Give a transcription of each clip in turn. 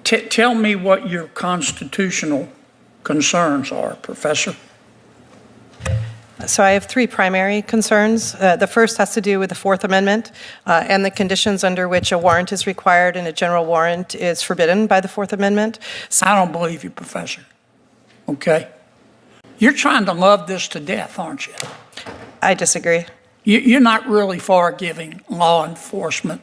Tell me what your constitutional concerns are, Professor. So I have three primary concerns. The first has to do with the Fourth Amendment and the conditions under which a warrant is required and a general warrant is forbidden by the Fourth Amendment. I don't believe you, Professor. Okay? You're trying to love this to death, aren't you? I disagree. You're not really for giving law enforcement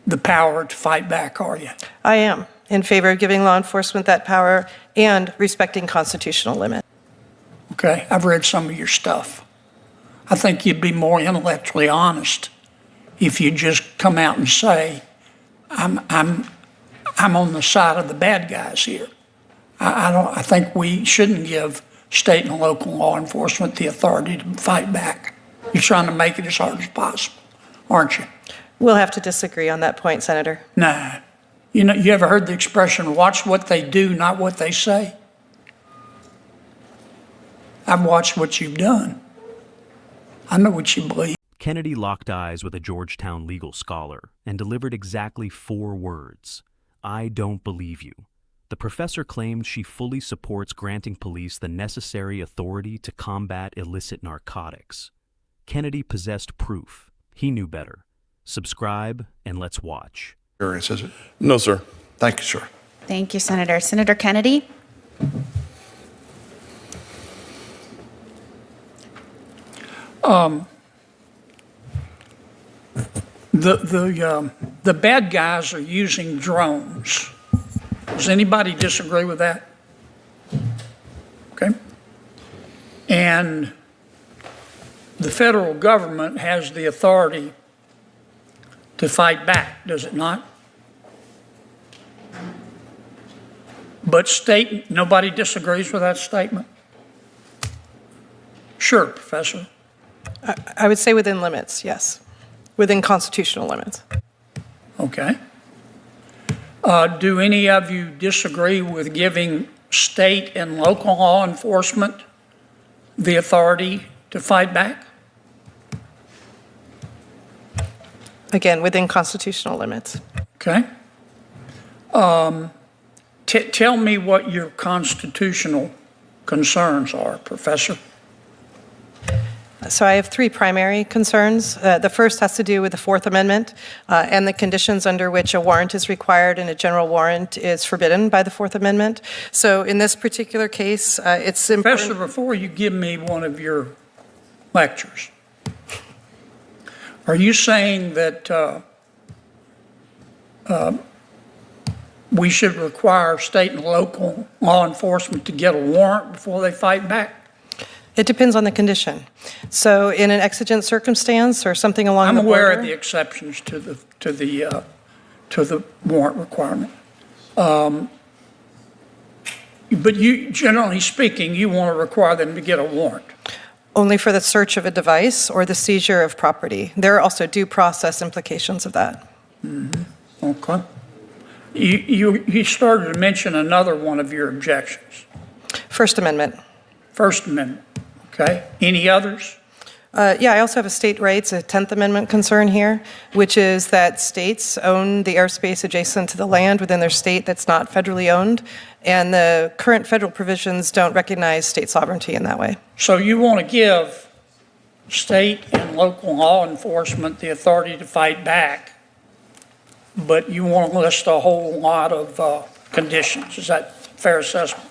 the power to fight back, are you? I am in favor of giving law enforcement that power and respecting constitutional limits. Okay, I've read some of your stuff. I think you'd be more intellectually honest if you just come out and say, I'm on the side of the bad guys here. I think we shouldn't give state and local law enforcement the authority to fight back. You're trying to make it as hard as possible, aren't you? We'll have to disagree on that point, Senator. Nah. You know, you ever heard the expression, watch what they do, not what they say? I've watched what you've done. I know what you believe. Kennedy locked eyes with a Georgetown legal scholar and delivered exactly 4 words. I don't believe you. The professor claimed she fully supports granting police the necessary authority to combat illicit narcotics. Kennedy possessed proof. He knew better. Subscribe and let's watch. Is it? No, sir. Thank you, sir. Thank you, Senator. Senator Kennedy? The bad guys are using drones. Does anybody disagree with that? Okay. And the federal government has the authority to fight back, does it not? But state, nobody disagrees with that statement? Sure, Professor. I would say within limits, yes. Within constitutional limits. Okay. Do any of you disagree with giving state and local law enforcement the authority to fight back? Again, within constitutional limits. Okay. Tell me what your constitutional concerns are, Professor. So I have three primary concerns. The first has to do with the Fourth Amendment and the conditions under which a warrant is required and a general warrant is forbidden by the Fourth Amendment. So in this particular case, it's important. Professor, before you give me one of your lectures, are you saying that we should require state and local law enforcement to get a warrant before they fight back? It depends on the condition. So in an exigent circumstance or something along the border. I'm aware of the exceptions to the warrant requirement. But you, generally speaking, you want to require them to get a warrant. Only for the search of a device or the seizure of property. There are also due process implications of that. Mm-hmm. Okay. You started to mention another one of your objections. First Amendment. First Amendment. Okay. Any others? Yeah, I also have a state rights, a 10th Amendment concern here, which is that states own the airspace adjacent to the land within their state that's not federally owned, and the current federal provisions don't recognize state sovereignty in that way. So you want to give state and local law enforcement the authority to fight back, but you want to list a whole lot of conditions. Is that a fair assessment?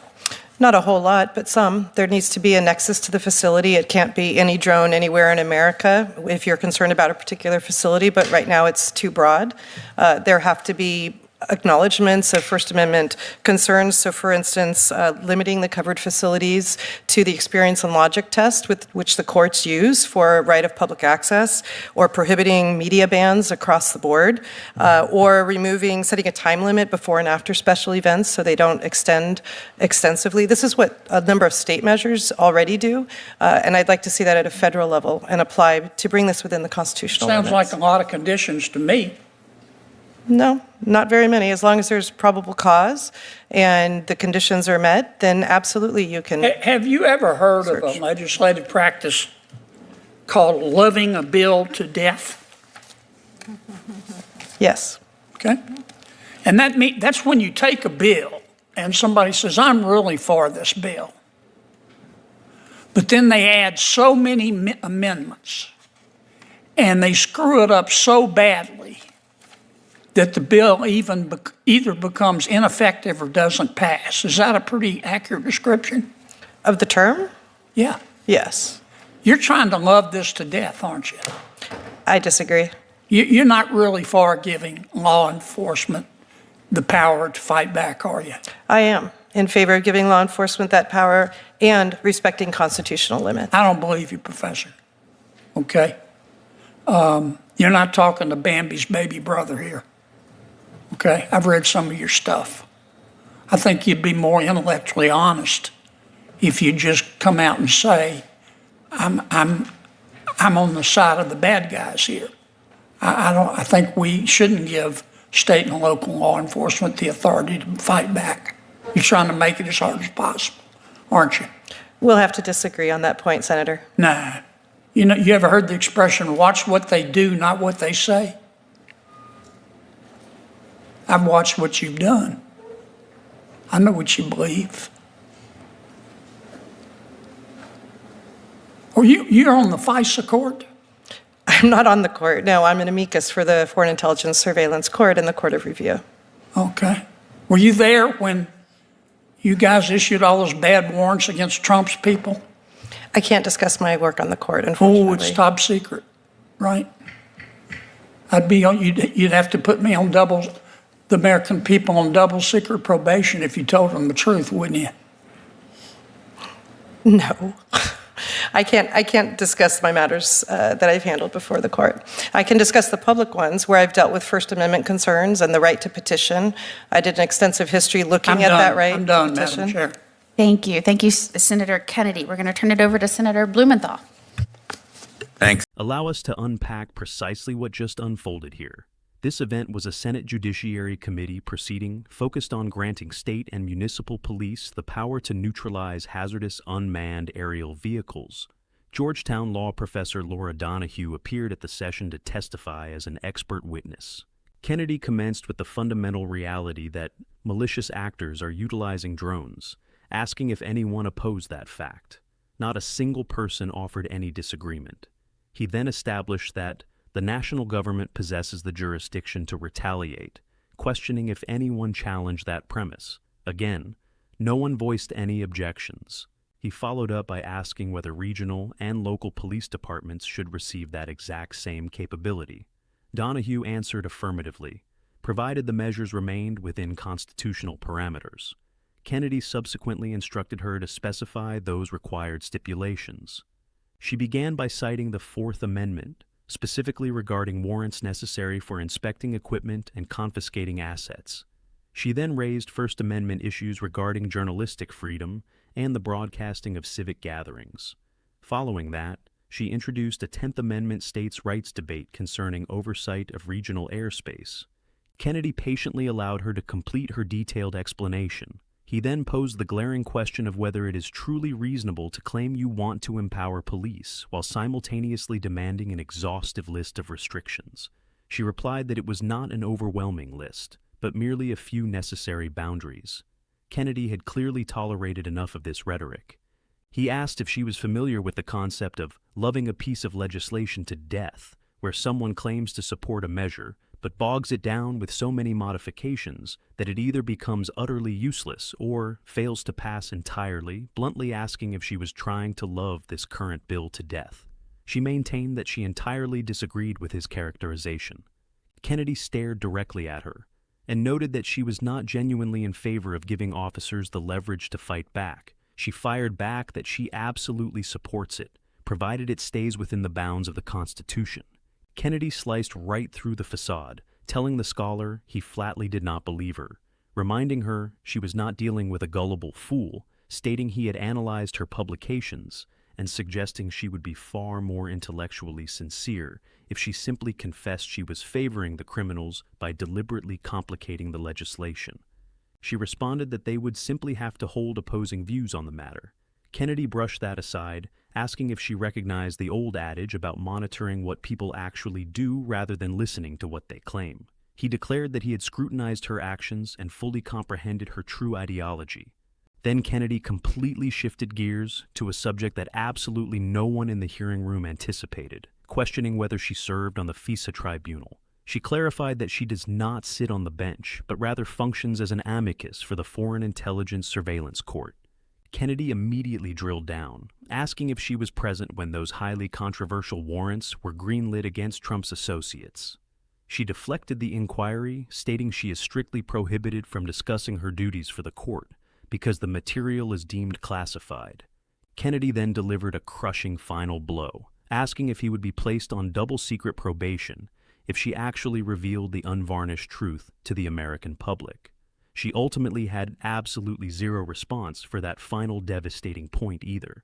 Not a whole lot, but some. There needs to be a nexus to the facility. It can't be any drone anywhere in America if you're concerned about a particular facility, but right now it's too broad. There have to be acknowledgments of First Amendment concerns. So for instance, limiting the covered facilities to the experience and logic test with which the courts use for right of public access, or prohibiting media bans across the board, or setting a time limit before and after special events so they don't extend extensively. This is what a number of state measures already do, and I'd like to see that at a federal level and apply to bring this within the constitutional limits. Sounds like a lot of conditions to me. No, not very many. As long as there's probable cause and the conditions are met, then absolutely you can. Have you ever heard of a legislative practice called loving a bill to death? Yes. Okay. And that's when you take a bill and somebody says, I'm really for this bill. But then they add so many amendments and they screw it up so badly that the bill either becomes ineffective or doesn't pass. Is that a pretty accurate description? Of the term? Yeah. Yes. You're trying to love this to death, aren't you? I disagree. You're not really for giving law enforcement the power to fight back, are you? I am in favor of giving law enforcement that power and respecting constitutional limits. I don't believe you, Professor. Okay? You're not talking to Bambi's baby brother here. Okay? I've read some of your stuff. I think you'd be more intellectually honest if you just come out and say, I'm on the side of the bad guys here. I think we shouldn't give state and local law enforcement the authority to fight back. You're trying to make it as hard as possible, aren't you? We'll have to disagree on that point, Senator. Nah. You ever heard the expression, watch what they do, not what they say? I've watched what you've done. I know what you believe. Or you're on the FISA court? I'm not on the court. No, I'm an amicus for the Foreign Intelligence Surveillance Court and the Court of Review. Okay. Were you there when you guys issued all those bad warrants against Trump's people? I can't discuss my work on the court, unfortunately. Oh, it's top secret, right? You'd have to put me on the American people on double secret probation if you told them the truth, wouldn't you? No. I can't discuss my matters that I've handled before the court. I can discuss the public ones where I've dealt with First Amendment concerns and the right to petition. I did an extensive history looking at that right I'm done, to petition. Madam Chair. Thank you. Thank you, Senator Kennedy. We're going to turn it over to Senator Blumenthal. Thanks. Allow us to unpack precisely what just unfolded here. This event was a Senate Judiciary Committee proceeding focused on granting state and municipal police the power to neutralize hazardous unmanned aerial vehicles. Georgetown law professor Laura Donahue appeared at the session to testify as an expert witness. Kennedy commenced with the fundamental reality that malicious actors are utilizing drones, asking if anyone opposed that fact. Not a single person offered any disagreement. He then established that the national government possesses the jurisdiction to retaliate, questioning if anyone challenged that premise. Again, no one voiced any objections. He followed up by asking whether regional and local police departments should receive that exact same capability. Donahue answered affirmatively, provided the measures remained within constitutional parameters. Kennedy subsequently instructed her to specify those required stipulations. She began by citing the Fourth Amendment, specifically regarding warrants necessary for inspecting equipment and confiscating assets. She then raised First Amendment issues regarding journalistic freedom and the broadcasting of civic gatherings. Following that, she introduced a 10th Amendment states' rights debate concerning oversight of regional airspace. Kennedy patiently allowed her to complete her detailed explanation. He then posed the glaring question of whether it is truly reasonable to claim you want to empower police while simultaneously demanding an exhaustive list of restrictions. She replied that it was not an overwhelming list, but merely a few necessary boundaries. Kennedy had clearly tolerated enough of this rhetoric. He asked if she was familiar with the concept of loving a piece of legislation to death, where someone claims to support a measure, but bogs it down with so many modifications that it either becomes utterly useless or fails to pass entirely, bluntly asking if she was trying to love this current bill to death. She maintained that she entirely disagreed with his characterization. Kennedy stared directly at her and noted that she was not genuinely in favor of giving officers the leverage to fight back. She fired back that she absolutely supports it, provided it stays within the bounds of the Constitution. Kennedy sliced right through the facade, telling the scholar he flatly did not believe her, reminding her she was not dealing with a gullible fool, stating he had analyzed her publications, and suggesting she would be far more intellectually sincere if she simply confessed she was favoring the criminals by deliberately complicating the legislation. She responded that they would simply have to hold opposing views on the matter. Kennedy brushed that aside, asking if she recognized the old adage about monitoring what people actually do rather than listening to what they claim. He declared that he had scrutinized her actions and fully comprehended her true ideology. Then Kennedy completely shifted gears to a subject that absolutely no one in the hearing room anticipated, questioning whether she served on the FISA tribunal. She clarified that she does not sit on the bench, but rather functions as an amicus for the Foreign Intelligence Surveillance Court. Kennedy immediately drilled down, asking if she was present when those highly controversial warrants were greenlit against Trump's associates. She deflected the inquiry, stating she is strictly prohibited from discussing her duties for the court because the material is deemed classified. Kennedy then delivered a crushing final blow, asking if he would be placed on double-secret probation if she actually revealed the unvarnished truth to the American public. She ultimately had absolutely zero response for that final devastating point either.